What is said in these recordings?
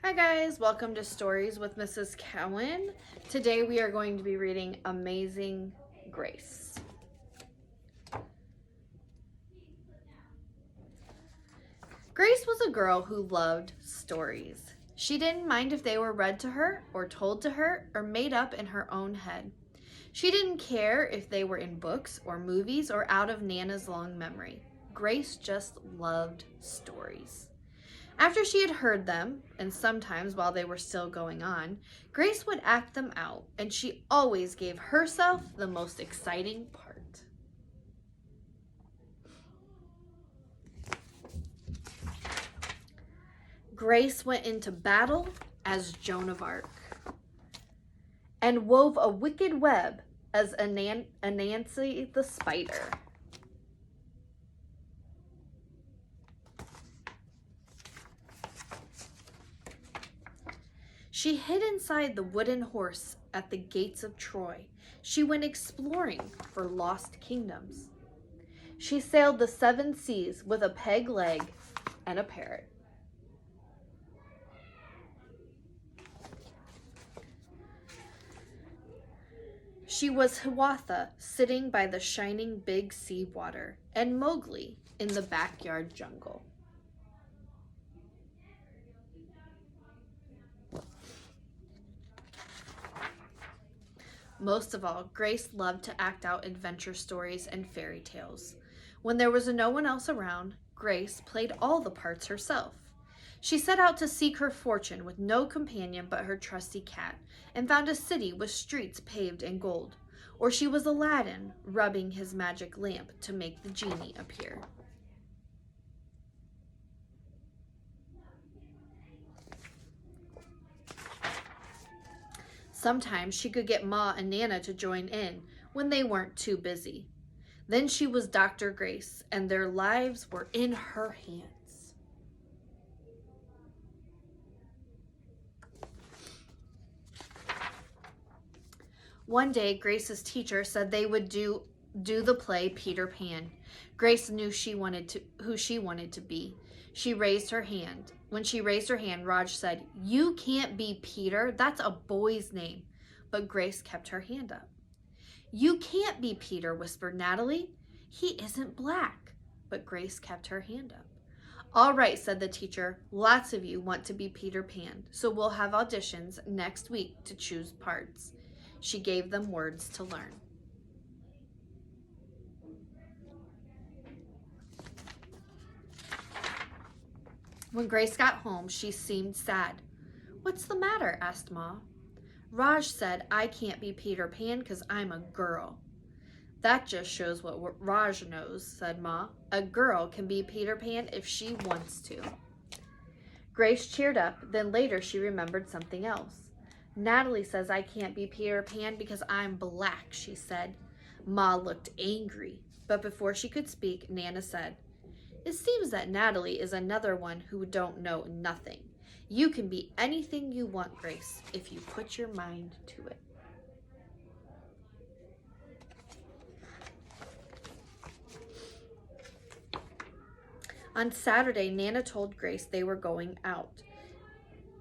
Hi guys, welcome to Stories with Mrs. Cowan. Today we are going to be reading Amazing Grace. Grace was a girl who loved stories. She didn't mind if they were read to her or told to her or made up in her own head. She didn't care if they were in books or movies or out of Nana's long memory. Grace just loved stories. After she had heard them, and sometimes while they were still going on, Grace would act them out, and she always gave herself the most exciting part. Grace went into battle as Joan of Arc and wove a wicked web as Anansi the spider. She hid inside the wooden horse at the gates of Troy. She went exploring for lost kingdoms. She sailed the 7 seas with a peg leg and a parrot. She was Hiawatha sitting by the shining big sea water and Mowgli in the backyard jungle. Most of all, Grace loved to act out adventure stories and fairy tales. When there was no one else around, Grace played all the parts herself. She set out to seek her fortune with no companion but her trusty cat, and found a city with streets paved in gold. Or she was Aladdin, rubbing his magic lamp to make the genie appear. Sometimes she could get Ma and Nana to join in when they weren't too busy. Then she was Dr. Grace, and their lives were in her hands. One day, Grace's teacher said they would do the play Peter Pan. Grace knew who she wanted to be. She raised her hand. When she raised her hand, Raj said, "You can't be Peter. That's a boy's name." But Grace kept her hand up. "You can't be Peter," whispered Natalie. "He isn't black." But Grace kept her hand up. "All right," said the teacher. "Lots of you want to be Peter Pan, so we'll have auditions next week to choose parts." She gave them words to learn. When Grace got home, she seemed sad. "What's the matter?" asked Ma. "Raj said I can't be Peter Pan because I'm a girl." "That just shows what Raj knows," said Ma. "A girl can be Peter Pan if she wants to." Grace cheered up, then later she remembered something else. "Natalie says I can't be Peter Pan because I'm black," she said. Ma looked angry, but before she could speak, Nana said, "It seems that Natalie is another one who don't know nothing. You can be anything you want, Grace, if you put your mind to it." On Saturday, Nana told Grace they were going out.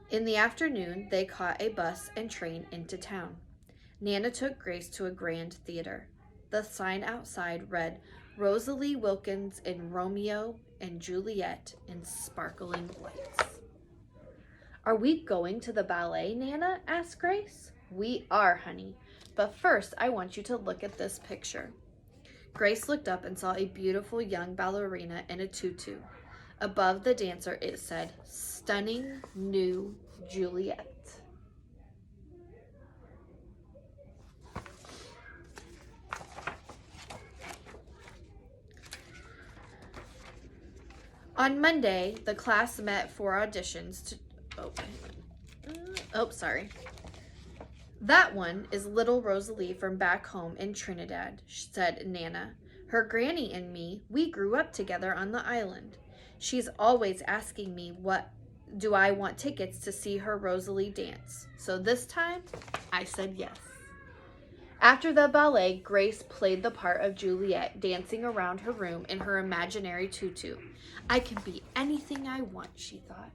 In the afternoon, they caught a bus and train into town. Nana took Grace to a grand theater. The sign outside read, "Rosalie Wilkins in Romeo and Juliet" in sparkling lights. "Are we going to the ballet, Nana?" asked Grace. "We are, honey. But first, I want you to look at this picture." Grace looked up and saw a beautiful young ballerina in a tutu. Above the dancer, it said, "Stunning New Juliet." On Monday, the class met for auditions to... sorry. "That one is little Rosalie from back home in Trinidad," said Nana. "Her granny and me, we grew up together on the island. She's always asking me do I want tickets to see her Rosalie dance. So this time, I said yes." After the ballet, Grace played the part of Juliet, dancing around her room in her imaginary tutu. "I can be anything I want," she thought.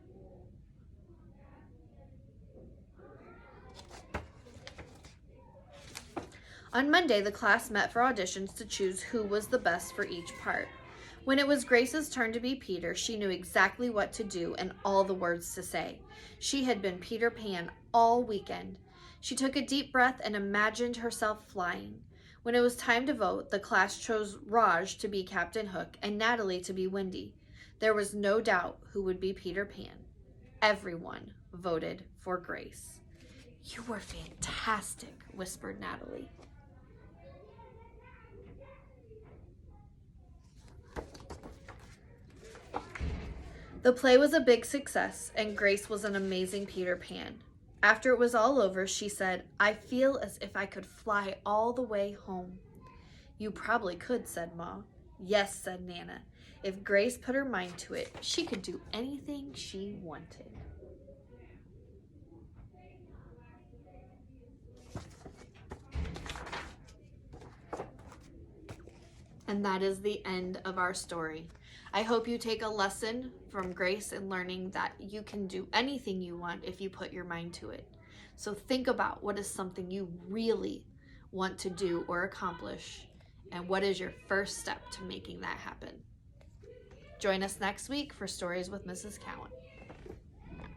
On Monday, the class met for auditions to choose who was the best for each part. When it was Grace's turn to be Peter, she knew exactly what to do and all the words to say. She had been Peter Pan all weekend. She took a deep breath and imagined herself flying. When it was time to vote, the class chose Raj to be Captain Hook and Natalie to be Wendy. There was no doubt who would be Peter Pan. Everyone voted for Grace. "You were fantastic," whispered Natalie. The play was a big success, and Grace was an amazing Peter Pan. After it was all over, she said, "I feel as if I could fly all the way home." "You probably could," said Ma. "Yes," said Nana. "If Grace put her mind to it, she could do anything she wanted." And that is the end of our story. I hope you take a lesson from Grace in learning that you can do anything you want if you put your mind to it. So think about what is something you really want to do or accomplish, and what is your first step to making that happen. Join us next week for Stories with Mrs. Cowan.